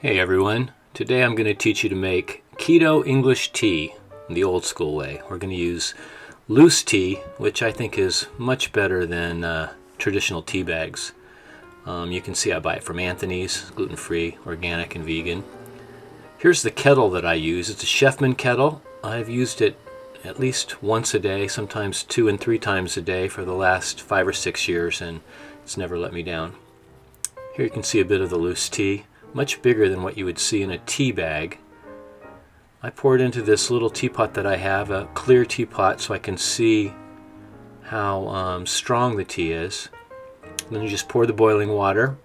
Hey everyone, today I'm going to teach you to make keto English tea the old school way. We're going to use loose tea, which I think is much better than traditional tea bags. You can see I buy it from Anthony's, gluten-free, organic, and vegan. Here's the kettle that I use. It's a Chefman kettle. I've used it at least once a day, sometimes 2 and 3 times a day for the last 5 or 6 years, and it's never let me down. Here you can see a bit of the loose tea. Much bigger than what you would see in a tea bag. I pour it into this little teapot that I have, a clear teapot, so I can see how strong the tea is. And then you just pour the boiling water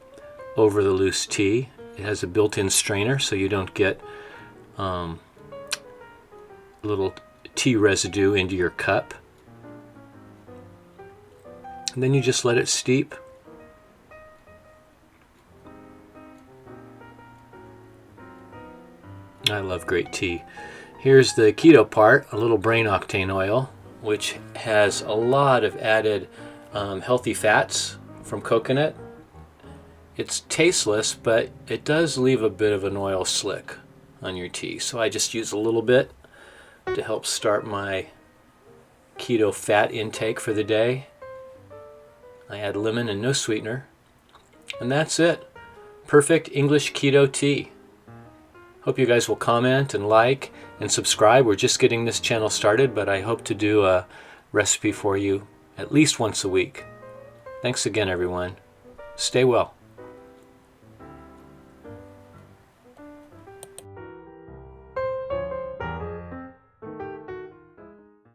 over the loose tea. It has a built-in strainer so you don't get little tea residue into your cup. And then you just let it steep. I love great tea. Here's the keto part, a little brain octane oil, which has a lot of added healthy fats from coconut. It's tasteless, but it does leave a bit of an oil slick on your tea. So I just use a little bit to help start my keto fat intake for the day. I add lemon and no sweetener. And that's it. Perfect English keto tea. Hope you guys will comment and like and subscribe. We're just getting this channel started, but I hope to do a recipe for you at least once a week. Thanks again, everyone. Stay well.